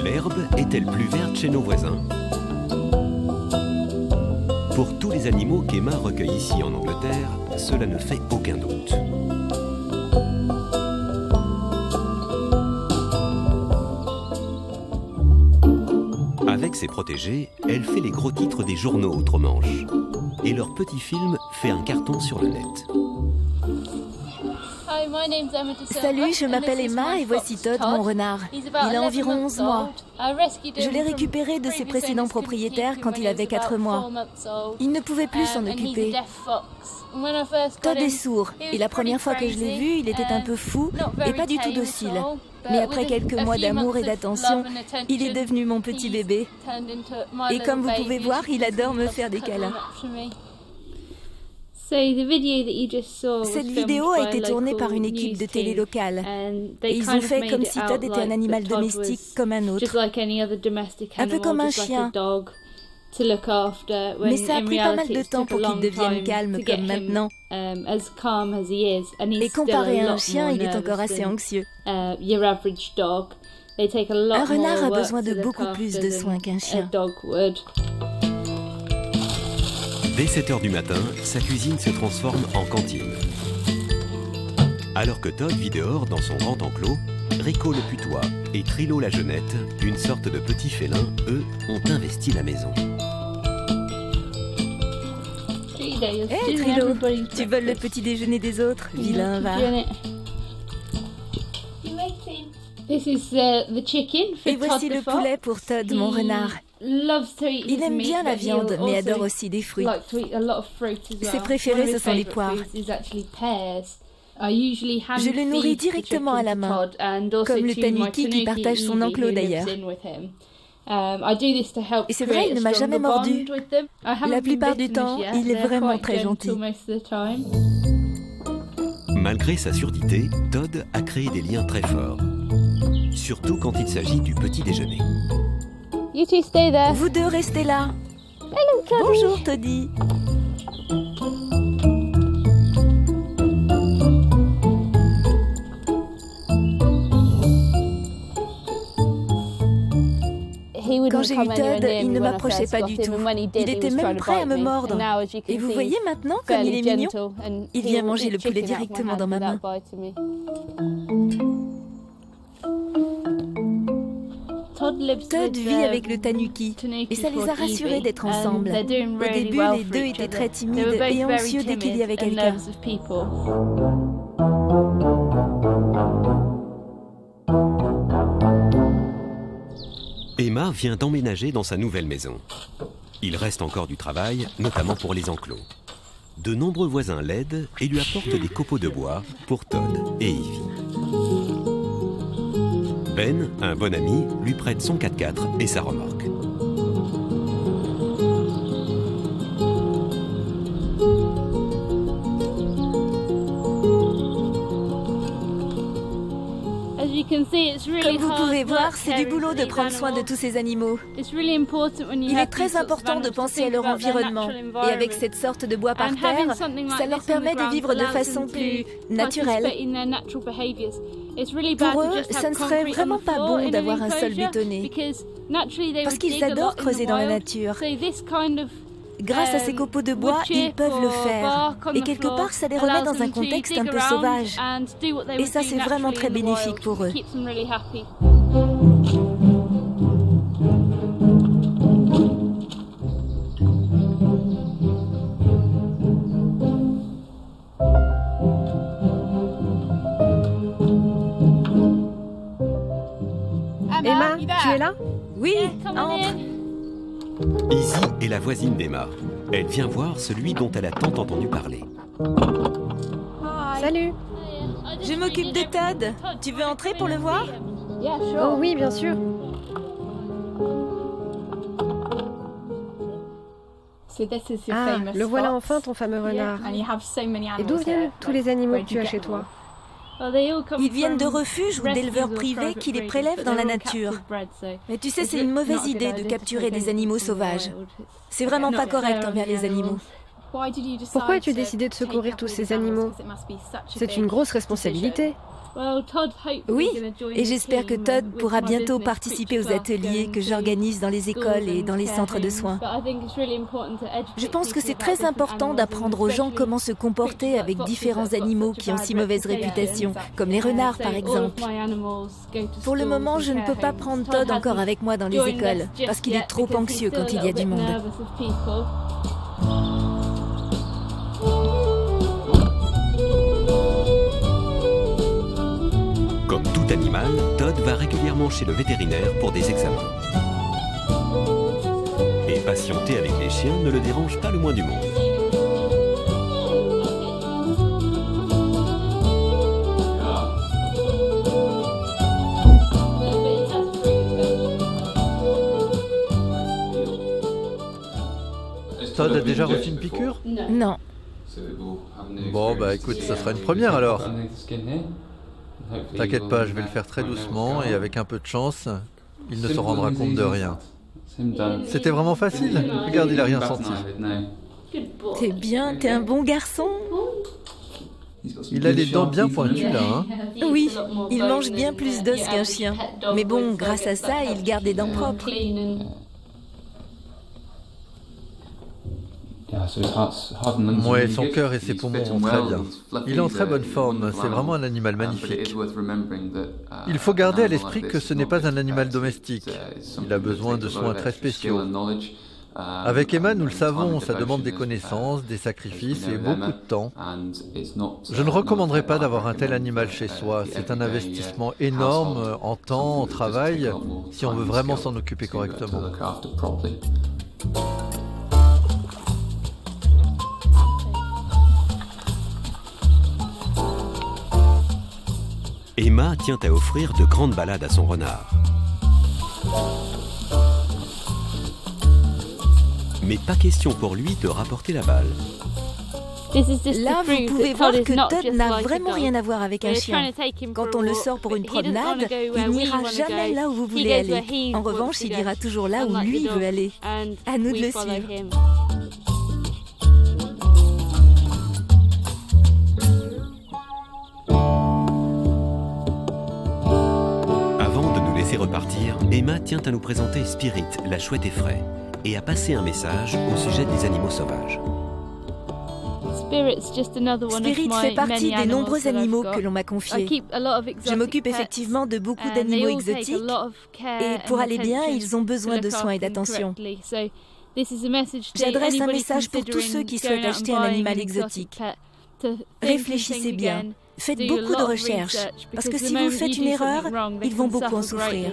L'herbe est-elle plus verte chez nos voisins? Pour tous les animaux qu'Emma recueille ici en Angleterre, cela ne fait aucun doute. Avec ses protégés, elle fait les gros titres des journaux outre-Manche. Et leur petit film fait un carton sur le net. Salut, je m'appelle Emma et voici Todd, mon renard. Il a environ 11 mois. Je l'ai récupéré de ses précédents propriétaires quand il avait 4 mois. Il ne pouvait plus s'en occuper. Todd est sourd et la première fois que je l'ai vu, il était un peu fou et pas du tout docile. Mais après quelques mois d'amour et d'attention, il est devenu mon petit bébé. Et comme vous pouvez voir, il adore me faire des câlins. Cette vidéo a été tournée par une équipe de télé locale. Et ils ont fait comme si Todd était un animal domestique comme un autre. Un peu comme un chien. Mais ça a pris pas mal de temps pour qu'il devienne calme comme maintenant. Et comparé à un chien, il est encore assez anxieux. Un renard a besoin de beaucoup plus de soins qu'un chien. Dès 7 h du matin, sa cuisine se transforme en cantine. Alors que Todd vit dehors dans son grand enclos, Rico le putois et Trillo la jeunette, une sorte de petits félins, eux, ont investi la maison. Hé Trillo, tu voles le petit déjeuner des autres, vilain va. Et voici le poulet pour Todd, mon renard. Il aime bien la viande, mais adore aussi des fruits. Ses préférés, ce sont les poires. Je le nourris directement à la main, comme le tanuki qui partage son enclos d'ailleurs. Et c'est vrai, il ne m'a jamais mordu. La plupart du temps, il est vraiment très gentil. Malgré sa surdité, Todd a créé des liens très forts. Surtout quand il s'agit du petit déjeuner. Vous deux restez là. Bonjour Toddy. Quand j'ai eu Todd, il ne m'approchait pas du tout. Il était même prêt à me mordre. Et vous voyez maintenant comme il est mignon. Il vient manger le poulet directement dans ma main. Todd vit avec le tanuki et ça les a rassurés d'être ensemble. Au début, les deux étaient très timides et anxieux dès qu'il y avait quelqu'un. Emma vient d'emménager dans sa nouvelle maison. Il reste encore du travail, notamment pour les enclos. De nombreux voisins l'aident et lui apportent des copeaux de bois pour Todd et Ivy. Ben, un bon ami, lui prête son 4x4 et sa remorque. Comme vous pouvez voir, c'est du boulot de prendre soin de tous ces animaux. Il est très important de penser à leur environnement. Et avec cette sorte de bois par terre, ça leur permet de vivre de façon plus naturelle. Pour eux, ça ne serait vraiment pas bon d'avoir un sol bétonné. Parce qu'ils adorent creuser dans la nature. Grâce à ces copeaux de bois, ils peuvent le faire. Et quelque part, ça les remet dans un contexte un peu sauvage. Et ça, c'est vraiment très bénéfique pour eux. Emma, tu es là? Oui, entre. Izzy est la voisine d'Emma. Elle vient voir celui dont elle a tant entendu parler. Salut. Je m'occupe de Todd. Tu veux entrer pour le voir? Oh oui, bien sûr. Ah, le voilà enfin ton fameux renard. Et d'où viennent tous les animaux que tu as chez toi? Ils viennent de refuges ou d'éleveurs privés qui les prélèvent dans la nature. Mais tu sais, c'est une mauvaise idée de capturer des animaux sauvages. C'est vraiment pas correct envers les animaux. Pourquoi as-tu décidé de secourir tous ces animaux? C'est une grosse responsabilité. Oui, et j'espère que Todd pourra bientôt participer aux ateliers que j'organise dans les écoles et dans les centres de soins. Je pense que c'est très important d'apprendre aux gens comment se comporter avec différents animaux qui ont si mauvaise réputation, comme les renards par exemple. Pour le moment, je ne peux pas prendre Todd encore avec moi dans les écoles, parce qu'il est trop anxieux quand il y a du monde. Comme tout animal, Todd va régulièrement chez le vétérinaire pour des examens. Et patienter avec les chiens ne le dérange pas le moins du monde. Todd a déjà reçu une piqûre? Non. Bon, bah écoute, ça sera une première alors. T'inquiète pas, je vais le faire très doucement et avec un peu de chance, il ne se rendra compte de rien. C'était vraiment facile. Regarde, il a rien senti. T'es bien, t'es un bon garçon. Il a les dents bien pointues là, hein? Oui, il mange bien plus d'os qu'un chien. Mais bon, grâce à ça, il garde des dents propres. Ouais, son cœur et ses poumons vont très bien. Il est en très bonne forme, c'est vraiment un animal magnifique. Il faut garder à l'esprit que ce n'est pas un animal domestique. Il a besoin de soins très spéciaux. Avec Emma, nous le savons, ça demande des connaissances, des sacrifices et beaucoup de temps. Je ne recommanderais pas d'avoir un tel animal chez soi. C'est un investissement énorme en temps, en travail, si on veut vraiment s'en occuper correctement. Emma tient à offrir de grandes balades à son renard. Mais pas question pour lui de rapporter la balle. Là, vous pouvez voir que Todd n'a vraiment rien à voir avec un chien. Quand on le sort pour une promenade, il n'ira jamais là où vous voulez aller. En revanche, il ira toujours là où lui veut aller. À nous de le suivre. Repartir, Emma tient à nous présenter Spirit, la chouette effraie, et à passer un message au sujet des animaux sauvages. Spirit fait partie des nombreux animaux que l'on m'a confiés. Je m'occupe effectivement de beaucoup d'animaux exotiques, et pour aller bien, ils ont besoin de soins et d'attention. J'adresse un message pour tous ceux qui souhaitent acheter un animal exotique. Réfléchissez bien. Faites beaucoup de recherches, parce que si vous faites une erreur, ils vont beaucoup en souffrir.